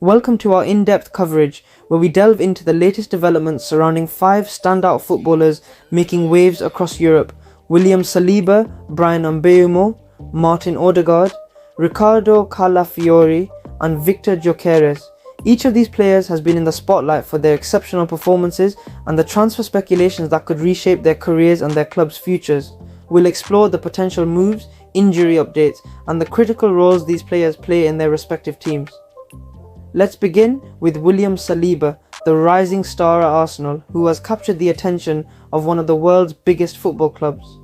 Welcome to our in-depth coverage where we delve into the latest developments surrounding 5 standout footballers making waves across Europe: William Saliba, Bryan Mbeumo, Martin Odegaard, Riccardo Calafiori and Viktor Gyökeres. Each of these players has been in the spotlight for their exceptional performances and the transfer speculations that could reshape their careers and their clubs' futures. We'll explore the potential moves, injury updates and the critical roles these players play in their respective teams. Let's begin with William Saliba, the rising star at Arsenal, who has captured the attention of one of the world's biggest football clubs.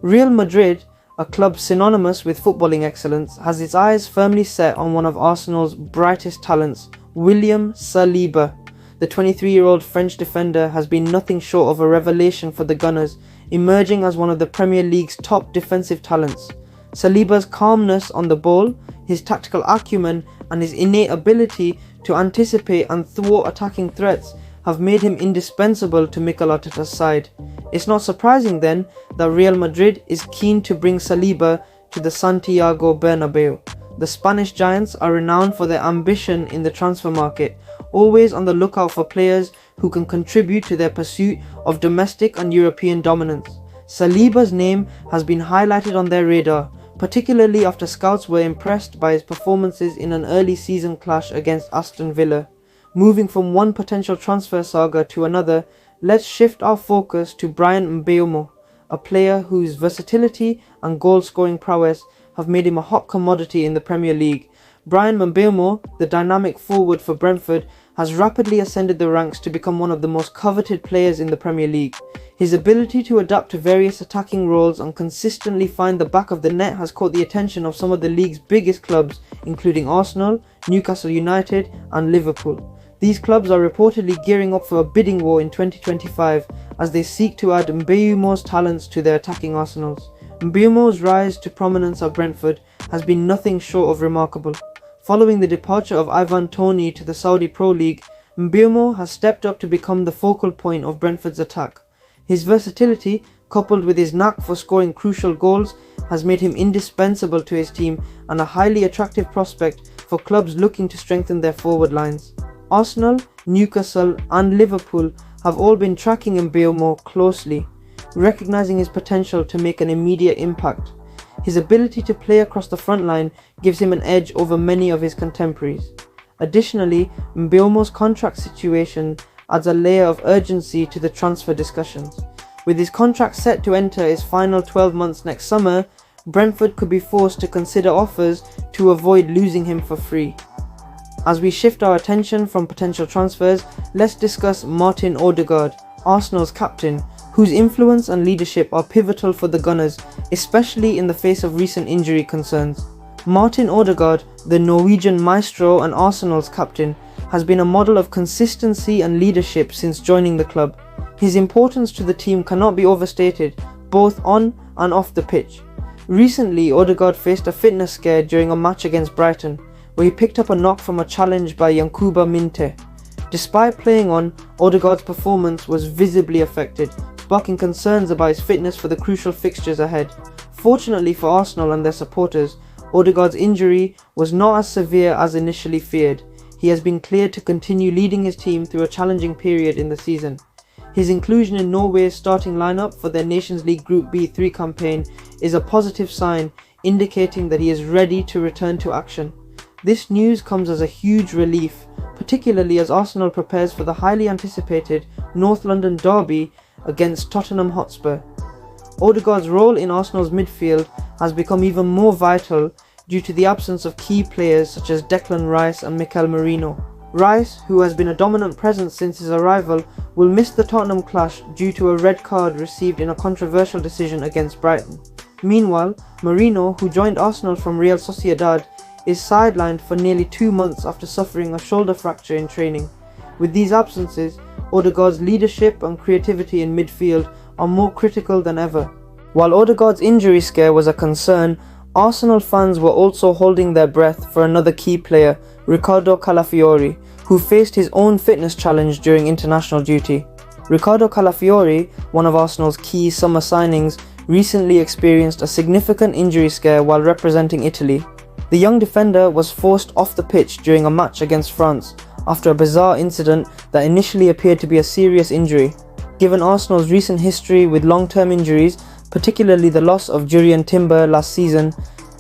Real Madrid, a club synonymous with footballing excellence, has its eyes firmly set on one of Arsenal's brightest talents, William Saliba. The 23-year-old French defender has been nothing short of a revelation for the Gunners, emerging as one of the Premier League's top defensive talents. Saliba's calmness on the ball, his tactical acumen and his innate ability to anticipate and thwart attacking threats have made him indispensable to Mikel Arteta's side. It's not surprising then that Real Madrid is keen to bring Saliba to the Santiago Bernabeu. The Spanish giants are renowned for their ambition in the transfer market, always on the lookout for players who can contribute to their pursuit of domestic and European dominance. Saliba's name has been highlighted on their radar, particularly after scouts were impressed by his performances in an early season clash against Aston Villa. Moving from one potential transfer saga to another, let's shift our focus to Bryan Mbeumo, a player whose versatility and goal-scoring prowess have made him a hot commodity in the Premier League. Bryan Mbeumo, the dynamic forward for Brentford, has rapidly ascended the ranks to become one of the most coveted players in the Premier League. His ability to adapt to various attacking roles and consistently find the back of the net has caught the attention of some of the league's biggest clubs, including Arsenal, Newcastle United and Liverpool. These clubs are reportedly gearing up for a bidding war in 2025 as they seek to add Mbeumo's talents to their attacking arsenals. Mbeumo's rise to prominence at Brentford has been nothing short of remarkable. Following the departure of Ivan Toney to the Saudi Pro League, Mbuemo has stepped up to become the focal point of Brentford's attack. His versatility, coupled with his knack for scoring crucial goals, has made him indispensable to his team and a highly attractive prospect for clubs looking to strengthen their forward lines. Arsenal, Newcastle and Liverpool have all been tracking Mbuemo closely, recognizing his potential to make an immediate impact. His ability to play across the front line gives him an edge over many of his contemporaries. Additionally, Mbeumo's contract situation adds a layer of urgency to the transfer discussions. With his contract set to enter its final 12 months next summer, Brentford could be forced to consider offers to avoid losing him for free. As we shift our attention from potential transfers, let's discuss Martin Odegaard, Arsenal's captain, whose influence and leadership are pivotal for the Gunners, especially in the face of recent injury concerns. Martin Odegaard, the Norwegian maestro and Arsenal's captain, has been a model of consistency and leadership since joining the club. His importance to the team cannot be overstated, both on and off the pitch. Recently, Odegaard faced a fitness scare during a match against Brighton, where he picked up a knock from a challenge by Yankuba Minte. Despite playing on, Odegaard's performance was visibly affected, sparking concerns about his fitness for the crucial fixtures ahead. Fortunately for Arsenal and their supporters, Odegaard's injury was not as severe as initially feared. He has been cleared to continue leading his team through a challenging period in the season. His inclusion in Norway's starting lineup for their Nations League Group B3 campaign is a positive sign, indicating that he is ready to return to action. This news comes as a huge relief, particularly as Arsenal prepares for the highly anticipated North London derby against Tottenham Hotspur. Odegaard's role in Arsenal's midfield has become even more vital due to the absence of key players such as Declan Rice and Mikel Merino. Rice, who has been a dominant presence since his arrival, will miss the Tottenham clash due to a red card received in a controversial decision against Brighton. Meanwhile, Merino, who joined Arsenal from Real Sociedad, is sidelined for nearly 2 months after suffering a shoulder fracture in training. With these absences, Odegaard's leadership and creativity in midfield are more critical than ever. While Odegaard's injury scare was a concern, Arsenal fans were also holding their breath for another key player, Riccardo Calafiori, who faced his own fitness challenge during international duty. Riccardo Calafiori, one of Arsenal's key summer signings, recently experienced a significant injury scare while representing Italy. The young defender was forced off the pitch during a match against France after a bizarre incident that initially appeared to be a serious injury. Given Arsenal's recent history with long-term injuries, particularly the loss of Jurrien Timber last season,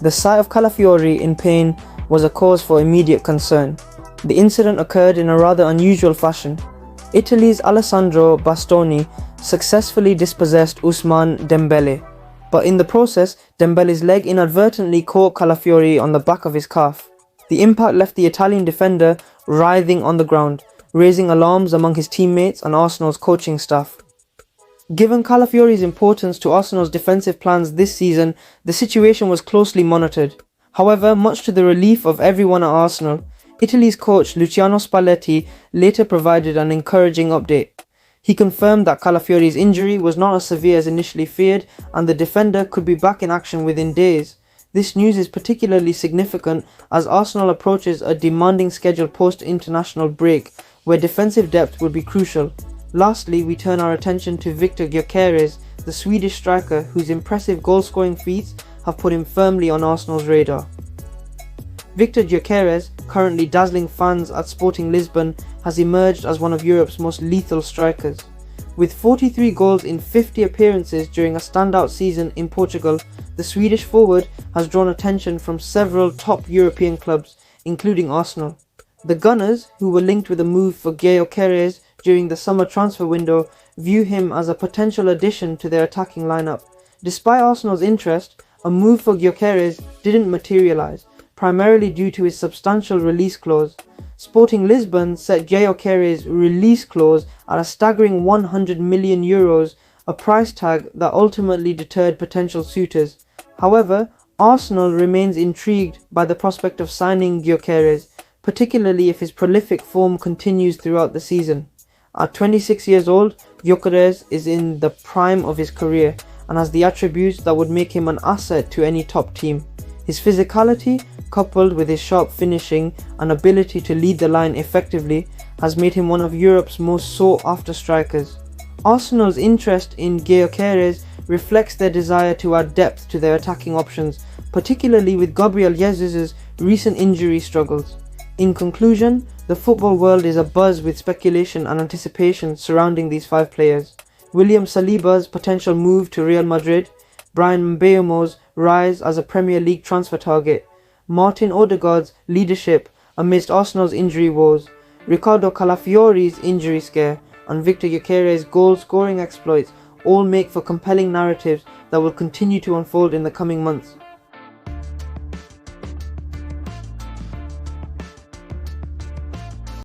the sight of Calafiori in pain was a cause for immediate concern. The incident occurred in a rather unusual fashion. Italy's Alessandro Bastoni successfully dispossessed Ousmane Dembele, but in the process, Dembele's leg inadvertently caught Calafiori on the back of his calf. The impact left the Italian defender writhing on the ground, raising alarms among his teammates and Arsenal's coaching staff. Given Calafiori's importance to Arsenal's defensive plans this season, the situation was closely monitored. However, much to the relief of everyone at Arsenal, Italy's coach Luciano Spalletti later provided an encouraging update. He confirmed that Calafiori's injury was not as severe as initially feared and the defender could be back in action within days. This news is particularly significant as Arsenal approaches a demanding schedule post-international break where defensive depth will be crucial. Lastly, we turn our attention to Viktor Gyökeres, the Swedish striker whose impressive goal-scoring feats have put him firmly on Arsenal's radar. Viktor Gyökeres, currently dazzling fans at Sporting Lisbon, has emerged as one of Europe's most lethal strikers. With 43 goals in 50 appearances during a standout season in Portugal, the Swedish forward has drawn attention from several top European clubs, including Arsenal. The Gunners, who were linked with a move for Gyokeres during the summer transfer window, view him as a potential addition to their attacking lineup. Despite Arsenal's interest, a move for Gyokeres didn't materialise, primarily due to his substantial release clause. Sporting Lisbon set Gyokeres' release clause at a staggering €100 million, a price tag that ultimately deterred potential suitors. However, Arsenal remains intrigued by the prospect of signing Gyokeres, particularly if his prolific form continues throughout the season. At 26 years old, Gyokeres is in the prime of his career and has the attributes that would make him an asset to any top team. His physicality, coupled with his sharp finishing and ability to lead the line effectively, has made him one of Europe's most sought-after strikers. Arsenal's interest in Gyokeres reflects their desire to add depth to their attacking options, particularly with Gabriel Jesus' recent injury struggles. In conclusion, the football world is abuzz with speculation and anticipation surrounding these five players. William Saliba's potential move to Real Madrid, Bryan Mbeumo's rise as a Premier League transfer target, Martin Odegaard's leadership amidst Arsenal's injury woes, Riccardo Calafiori's injury scare, and Viktor Gyökeres' goal-scoring exploits all make for compelling narratives that will continue to unfold in the coming months.